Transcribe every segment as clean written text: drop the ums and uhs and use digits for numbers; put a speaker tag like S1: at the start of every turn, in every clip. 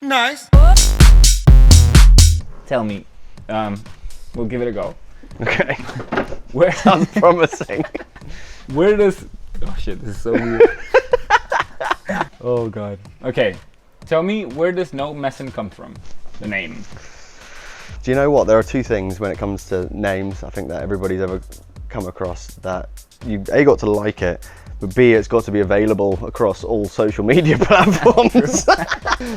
S1: Nice.
S2: Tell me, we'll give it a go.
S3: Okay.
S2: Where
S3: Sounds promising.
S2: Where does? Oh shit! This is so weird. Oh god. Okay, tell me, where does No Messin come from? The name.
S3: Do you know what? There are two things when it comes to names I think that everybody's ever come across, that you A, got to like it, but B, it's got to be available across all social media platforms.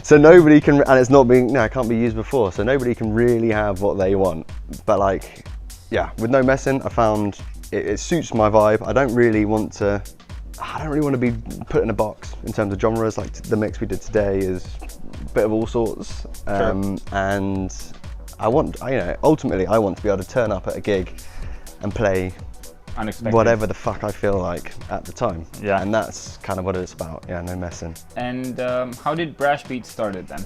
S3: So nobody can, and it's not being, no, it can't be used before, so nobody can really have what they want. But like, yeah, with No Messin, I found it suits my vibe. I don't really want to be put in a box in terms of genres. Like the mix we did today is a bit of all sorts.
S2: Sure.
S3: And ultimately I want to be able to turn up at a gig and play
S2: Unexpected.
S3: whatever the fuck I feel like at the time.
S2: Yeah.
S3: And that's kind of what it's about. Yeah, No Messin.
S2: And how did Brash Beat started then?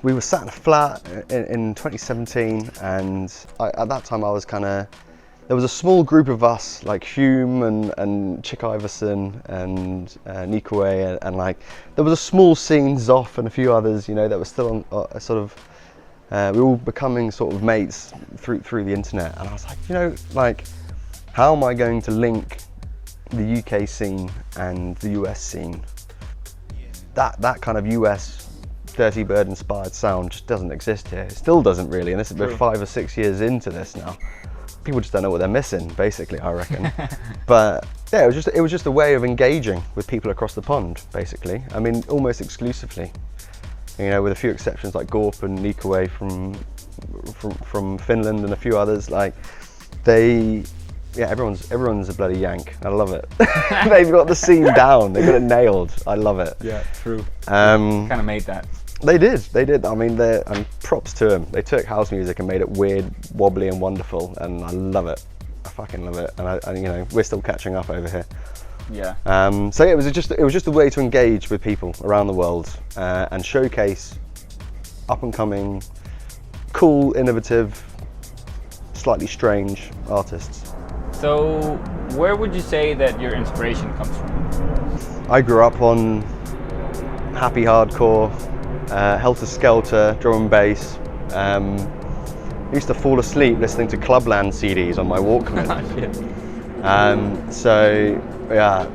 S3: We were sat in a flat in 2017, and at that time I was there was a small group of us, like Hume and Chick Iverson and Nikue, and like there was a small scene, Zoff and a few others, you know, that were still on a sort of, we were all becoming sort of mates through the internet. And I was like, you know, like, how am I going to link the UK scene and the US scene? That kind of US Dirty Bird inspired sound just doesn't exist here. It still doesn't really, and this is about 5 or 6 years into this now. People just don't know what they're missing, basically, I reckon. But yeah, it was just a way of engaging with people across the pond, basically. I mean, almost exclusively. You know, with a few exceptions like Gorp and Nikue from Finland and a few others, like everyone's a bloody Yank. I love it. They've got the scene down. They've got it nailed. I love it.
S2: Yeah, true. Kind of made that.
S3: They did. I mean, and props to them. They took house music and made it weird, wobbly, and wonderful, and I love it. I fucking love it. And you know, we're still catching up over here.
S2: Yeah.
S3: So yeah, it was just a way to engage with people around the world and showcase up and coming, cool, innovative, slightly strange artists.
S2: So, where would you say that your inspiration comes from?
S3: I grew up on happy hardcore, Helter Skelter, drum and bass. I used to fall asleep listening to Clubland CDs on my Walkman. So yeah,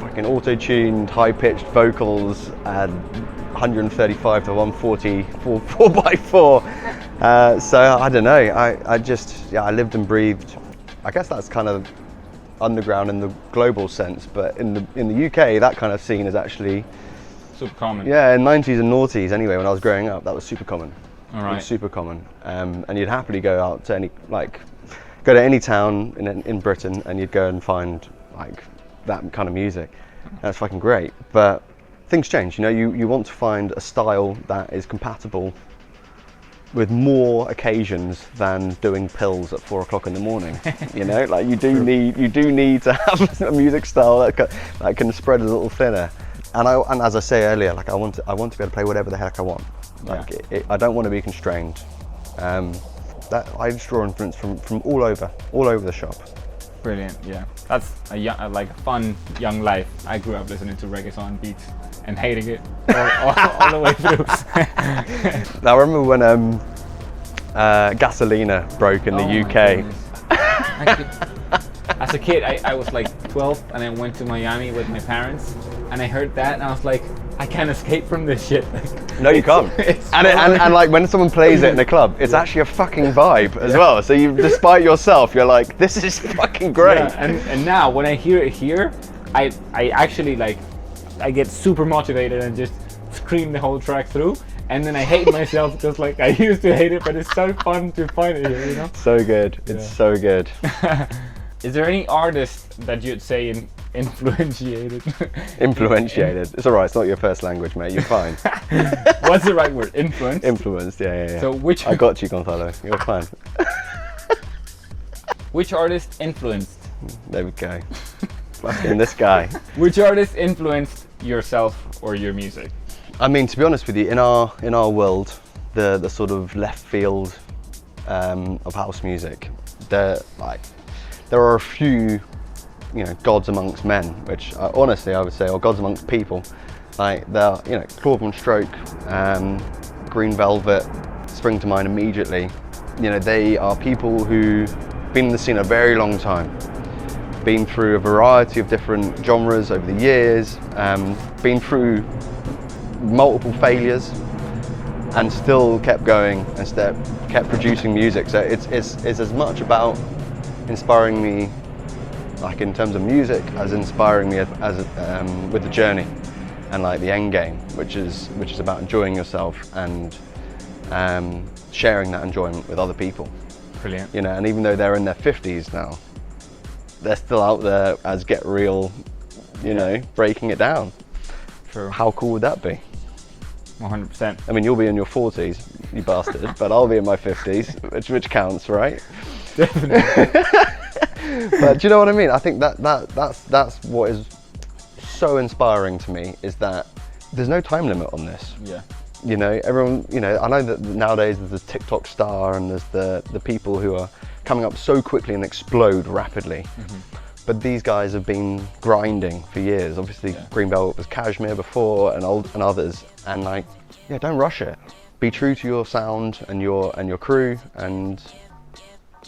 S3: fucking auto-tuned, high-pitched vocals at 135 to 140, 4x4. So I don't know. I lived and breathed. I guess that's kind of underground in the global sense, but in the UK, that kind of scene is actually
S2: super common.
S3: Yeah, in 90s and noughties anyway, when I was growing up, that was super common.
S2: All right.
S3: It was super common. And you'd happily go out to go to any town in Britain and you'd go and find like that kind of music. That's fucking great. But things change, you know, you want to find a style that is compatible with more occasions than doing pills at 4 o'clock in the morning. You know, like you do need to have a music style that can spread a little thinner. And as I say earlier, like I want to be able to play whatever the heck I want. Like I don't want to be constrained. That I just draw influence from all over the shop.
S2: Brilliant, yeah. That's a fun young life. I grew up listening to reggaeton beats and hating it all the way through.
S3: Now I remember when Gasolina broke in the UK.
S2: As a kid, I was like 12 and I went to Miami with my parents and I heard that and I was like, I can't escape from this shit.
S3: No, you can't. And like when someone plays it in a club, it's actually a fucking vibe as well. So despite yourself, you're like, this is fucking great.
S2: Yeah, and now when I hear it here, I actually I get super motivated and just scream the whole track through. And then I hate myself because like I used to hate it, but it's so fun to find it here, you know?
S3: So good. It's so good.
S2: Is there any artist that you'd say influentiated?
S3: Influentiated. It's alright, it's not your first language, mate. You're fine.
S2: What's the right word? Influenced?
S3: Influenced, yeah.
S2: So
S3: I got you, Gonzalo. You're fine.
S2: Which artist influenced?
S3: There we go. Fucking this guy.
S2: Which artist influenced yourself or your music?
S3: I mean, to be honest with you, in our world, the sort of left field of house music, there are a few, you know, gods amongst men, which honestly I would say, or gods amongst people, Like the, you know, Claude Von Stroke, Green Velvet spring to mind immediately. You know, they are people who've been in the scene a very long time, been through a variety of different genres over the years, been through multiple failures, and still kept going and kept producing music. So it's as much about inspiring me, like in terms of music, as inspiring me as with the journey and like the end game, which is about enjoying yourself and sharing that enjoyment with other people.
S2: Brilliant.
S3: You know, and even though they're in their 50s now, they're still out there as Get Real, you know, breaking it down.
S2: True.
S3: How cool would that be?
S2: 100%.
S3: I mean, you'll be in your 40s, you bastard, but I'll be in my 50s, which counts, right?
S2: Definitely.
S3: But do you know what I mean? I think that's what is so inspiring to me, is that there's no time limit on this.
S2: Yeah.
S3: You know, everyone, you know, I know that nowadays there's a TikTok star and there's the people who are coming up so quickly and explode rapidly. But these guys have been grinding for years. Obviously, Green Velvet was Cashmere before, and others. And like, yeah, don't rush it. Be true to your sound and your crew, and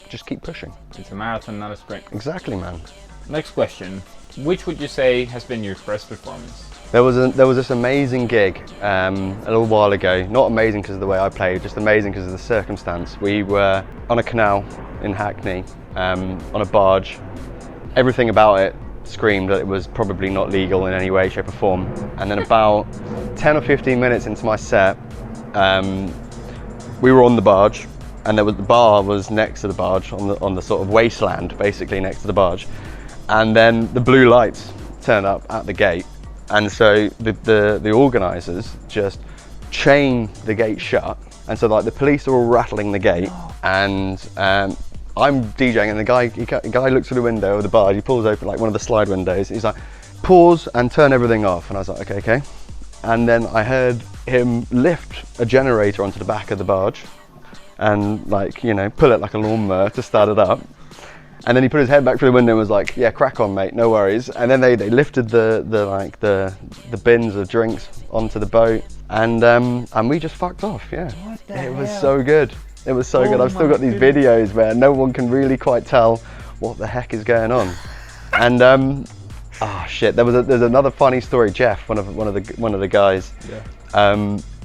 S3: just keep pushing.
S2: It's a marathon, not a sprint.
S3: Exactly, man.
S2: Next question. Which would you say has been your best performance?
S3: There was this amazing gig a little while ago. Not amazing because of the way I played, just amazing because of the circumstance. We were on a canal in Hackney, on a barge. Everything about it screamed that it was probably not legal in any way, shape or form. And then about 10 or 15 minutes into my set, we were on the barge, and the bar was next to the barge, on the sort of wasteland, basically next to the barge. And then the blue lights turned up at the gate. And so the organisers just chain the gate shut. And so like the police are all rattling the gate, and I'm DJing, and the guy looks through the window of the barge. He pulls open like one of the slide windows. He's like, pause and turn everything off. And I was like, okay. And then I heard him lift a generator onto the back of the barge and like, you know, pull it like a lawnmower to start it up. And then he put his head back through the window and was like, yeah, crack on, mate, no worries. And then they lifted the bins of drinks onto the boat, and we just fucked off, yeah.
S2: What the
S3: It was
S2: hell?
S3: so good. It was so good. I've still got these videos where no one can really quite tell what the heck is going on. And oh shit, there's another funny story. Jeff, one of the guys,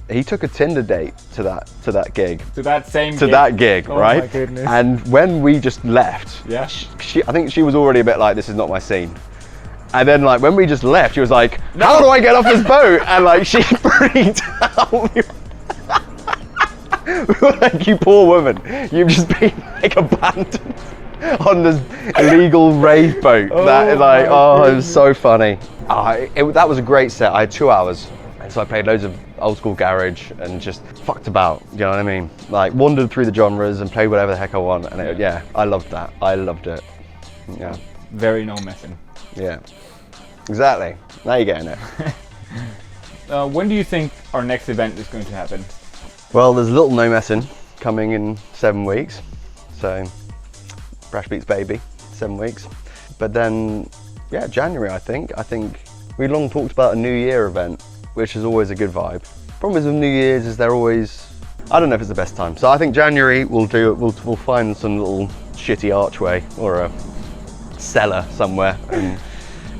S3: he took a Tinder date to that gig.
S2: To that same
S3: to
S2: gig?
S3: that gig,
S2: Oh
S3: right?
S2: my goodness.
S3: And when we just left,
S2: Yeah.
S3: I think she was already a bit like, this is not my scene. And then like when we just left, she was like, how do I get off this boat? And like she freaked out. We were like, you poor woman, you've just been like abandoned on this illegal rave boat. That is like, oh, it was so funny. That was a great set. I had 2 hours. And so I played loads of old school garage and just fucked about, you know what I mean? Like wandered through the genres and played whatever the heck I want. And yeah, I loved that. I loved it. Yeah.
S2: Very No Messin.
S3: Yeah. Exactly. Now you're getting it.
S2: When do you think our next event is going to happen?
S3: Well, there's a little No Messin coming in 7 weeks. So, Brash Beats Baby, 7 weeks. But then, yeah, January, I think. We long talked about a New Year event, which is always a good vibe. Problem is with New Year's is they're always, I don't know if it's the best time. So I think January we'll find some little shitty archway or a cellar somewhere and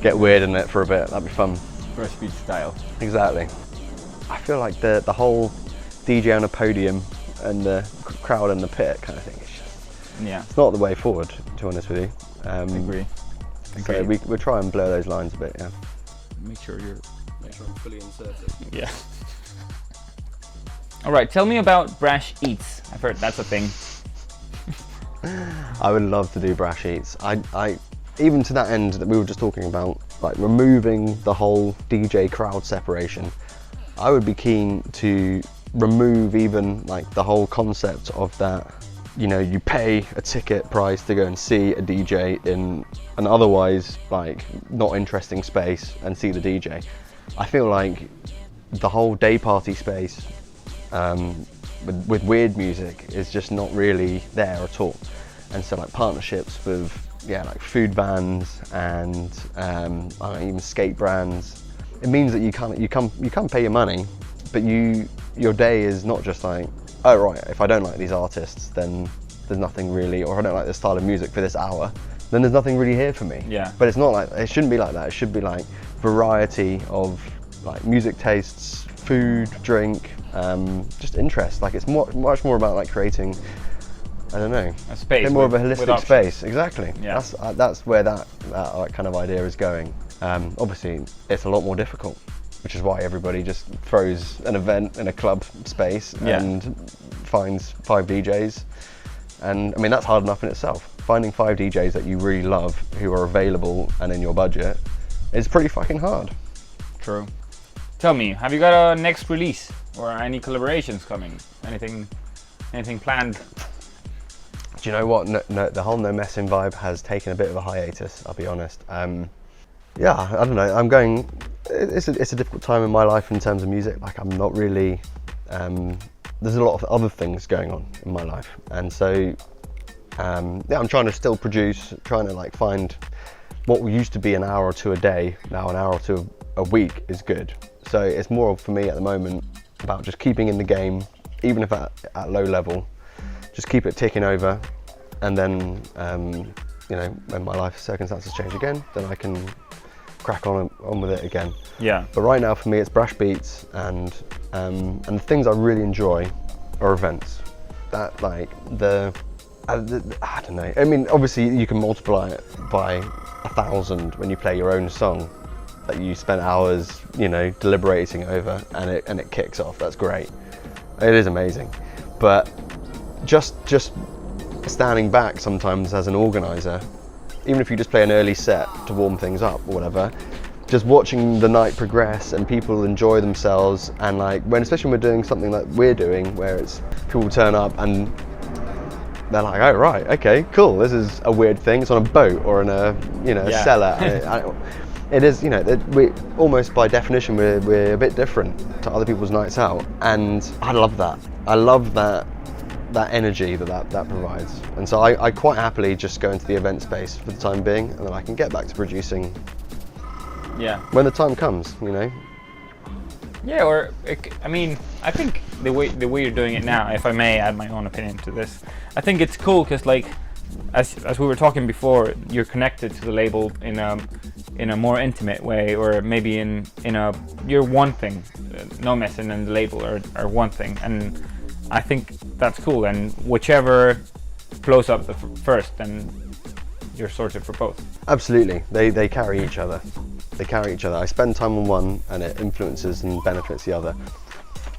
S3: get weird in it for a bit. That'd be fun.
S2: Brash Beat style.
S3: Exactly. I feel like the whole DJ on a podium and the crowd in the pit kind of thing, it's not the way forward, to be honest with you.
S2: Agree.
S3: So we'll try and blur those lines a bit, yeah.
S2: Make sure I'm
S1: fully inserted.
S2: Yeah. All right, tell me about Brash Eats. I've heard that's a thing.
S3: I would love to do Brash Eats. I even to that end that we were just talking about, like removing the whole DJ crowd separation. I would be keen to remove even like the whole concept of that, you know, you pay a ticket price to go and see a DJ in an otherwise like not interesting space and see the DJ. I feel like the whole day party space with weird music is just not really there at all. And so like partnerships with like food vans and even skate brands it means that you can't pay your money, but your day is not just like, oh right, if I don't like these artists, then there's nothing really, or if I don't like this style of music for this hour, then there's nothing really here for me.
S2: Yeah.
S3: But it's not like, it shouldn't be like that. It should be like variety of like music tastes, food, drink, just interest. Like it's much more about like creating, I don't know,
S2: a space,
S3: bit more of a holistic space. Exactly.
S2: Yeah.
S3: That's where that kind of idea is going. Obviously, it's a lot more difficult, which is why everybody just throws an event in a club space and finds 5 DJs. And I mean, that's hard enough in itself. Finding 5 DJs that you really love, who are available and in your budget, is pretty fucking hard.
S2: True. Tell me, have you got a next release or any collaborations coming? Anything planned?
S3: Do you know what? No, the whole No Messin vibe has taken a bit of a hiatus, I'll be honest. Yeah, I don't know. It's a difficult time in my life in terms of music. Like I'm not really. There's a lot of other things going on in my life, and so yeah, I'm trying to still produce, trying to like find what used to be an hour or two a day, now an hour or two a week is good. So it's more for me at the moment about just keeping in the game, even if at low level, just keep it ticking over, and then you know, when my life circumstances change again, then I can crack on with it again.
S2: Yeah.
S3: But right now for me it's Brash beats, and the things I really enjoy are events. That like I don't know. I mean, obviously you can multiply it by 1,000 when you play your own song that you spent hours, you know, deliberating over, and it kicks off. That's great. It is amazing. But just standing back sometimes as an organizer, even if you just play an early set to warm things up or whatever, just watching the night progress and people enjoy themselves, and like especially when we're doing something like we're doing, where it's people turn up and they're like, oh right, okay, cool, this is a weird thing, it's on a boat or in a, you know, a cellar. It is, you know, we almost by definition we're a bit different to other people's nights out, and I love that. I love that energy that provides, and so I quite happily just go into the event space for the time being, and then I can get back to producing.
S2: Yeah.
S3: When the time comes, you know.
S2: Yeah, or I mean, I think the way you're doing it now, if I may add my own opinion to this, I think it's cool because like, as we were talking before, you're connected to the label in a more intimate way, or maybe in a you're one thing. No Messin and the label are one thing, and I think that's cool. And whichever blows up first, then you're sorted for both.
S3: Absolutely, they carry each other. They carry each other. I spend time on one, and it influences and benefits the other.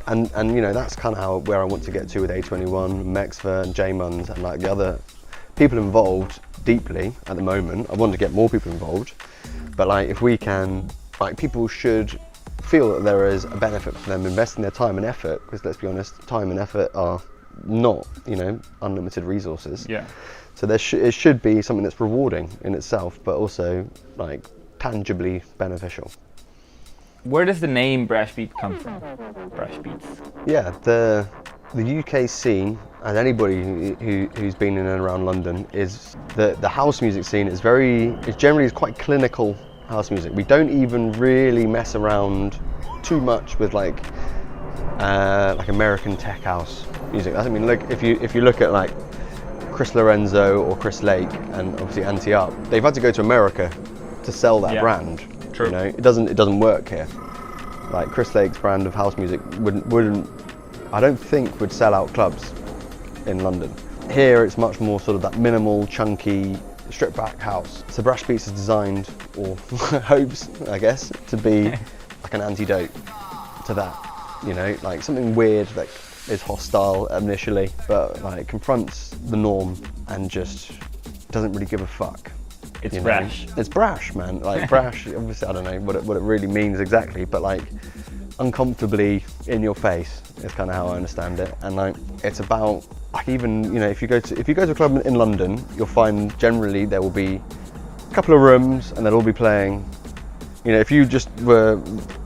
S3: And you know, that's kind of where I want to get to with A21, Mexver, and J-Muns, and like the other people involved deeply at the moment. I want to get more people involved, but like if we can, like people should feel that there is a benefit for them investing their time and effort, because let's be honest, time and effort are not, you know, unlimited resources.
S2: Yeah.
S3: So it should be something that's rewarding in itself, but also like tangibly beneficial.
S2: Where does the name Brash Beat come from? Brash Beats.
S3: Yeah, the UK scene, and anybody who's been in and around London, is the house music scene is generally quite clinical house music. We don't even really mess around too much with like American tech house music. I mean, look, if you look at like Chris Lorenzo or Chris Lake, and obviously Anti Up, they've had to go to America to sell that brand.
S2: True.
S3: You know, it doesn't work here. Like Chris Lake's brand of house music wouldn't I don't think would sell out clubs in London. Here it's much more sort of that minimal, chunky, stripped back house. So Brash Beats is designed, or hopes, I guess, to be like an antidote to that. You know, like something weird that is hostile initially, but like confronts the norm and just doesn't really give a fuck.
S2: It's brash.
S3: It's brash, man. Like brash, obviously I don't know what it really means exactly, but like uncomfortably in your face is kind of how I understand it. And like it's about, like, even, you know, if you go to a club in London, you'll find generally there will be a couple of rooms and they'll all be playing. You know, if you just were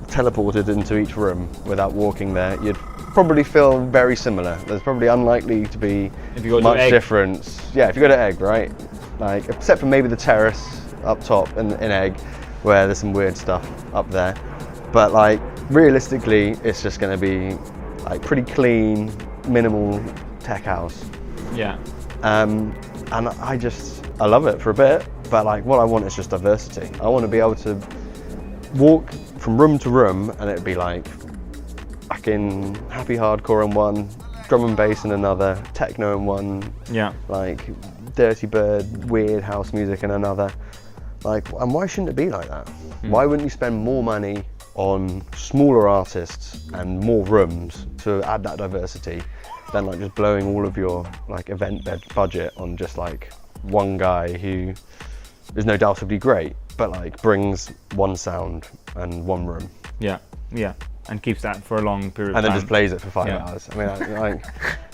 S3: teleported into each room without walking there, you'd probably feel very similar. There's probably unlikely to be much difference. Yeah, if you go to Egg, right? Like, except for maybe the terrace up top in Egg, where there's some weird stuff up there. But like realistically, it's just going to be like pretty clean, minimal tech house.
S2: Yeah.
S3: And I love it for a bit, but like what I want is just diversity. I want to be able to walk from room to room and it'd be like fucking happy hardcore in one, drum and bass in another, techno in one,
S2: Yeah.
S3: like Dirty Bird, weird house music in another. Like, and why shouldn't it be like that? Why wouldn't you spend more money on smaller artists and more rooms to add that diversity than like just blowing all of your like event bed budget on just like one guy who is no doubtably great, but like brings one sound and one room.
S2: Yeah. Yeah. And keeps that for a long period
S3: And
S2: of time.
S3: then just plays it for 5
S2: Yeah.
S3: hours. I mean, like,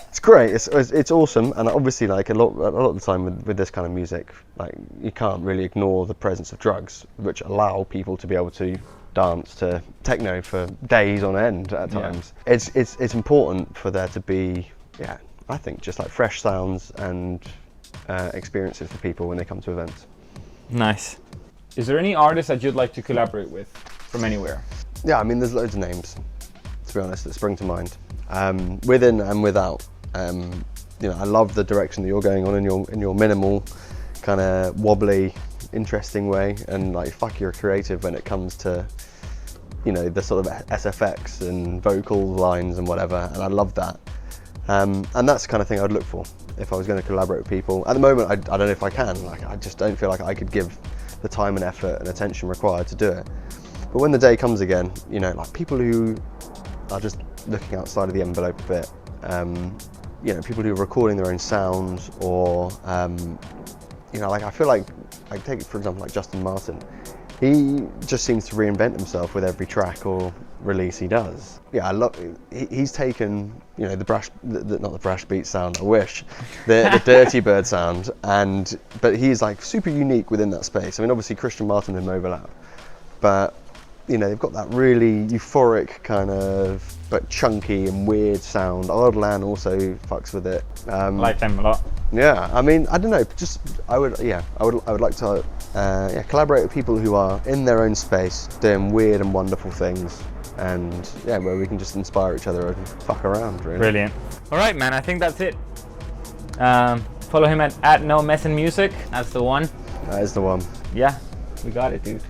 S3: it's great. It's awesome. And obviously, like a lot of the time with this kind of music, like you can't really ignore the presence of drugs, which allow people to be able to dance to techno for days on end at times. It's important for there to be, I think just like fresh sounds and experiences for people when they come to events.
S2: Nice. Is there any artist that you'd like to collaborate with from anywhere?
S3: Yeah, I mean, there's loads of names, to be honest, that spring to mind, within and without. You know, I love the direction that you're going on in your minimal, kind of wobbly, interesting way, and like fuck, you're creative when it comes to, you know, the sort of SFX and vocal lines and whatever, and I love that. And that's the kind of thing I'd look for if I was going to collaborate with people. At the moment, I don't know if I can. Like, I just don't feel like I could give the time and effort and attention required to do it. But when the day comes again, you know, like people who are just looking outside of the envelope a bit, you know, people who are recording their own sounds, or, you know, like I feel like, I take it for example like Justin Martin, he just seems to reinvent himself with every track or release he does. Yeah, I love, he's taken, you know, the Brash, not the Brash beat sound, I wish, the Dirty Bird sound, but he's like super unique within that space. I mean, obviously Christian Martin and him overlap, but you know, they've got that really euphoric kind of, but chunky and weird sound. Odd Land also fucks with it.
S2: I like them a lot.
S3: Yeah, I mean, I don't know, just I would like to collaborate with people who are in their own space, doing weird and wonderful things, and yeah, where we can just inspire each other and fuck around. Really.
S2: Brilliant. All right, man. I think that's it. Follow him at No Messin Music. That's the one.
S3: That is the one.
S2: Yeah, we got it, dude.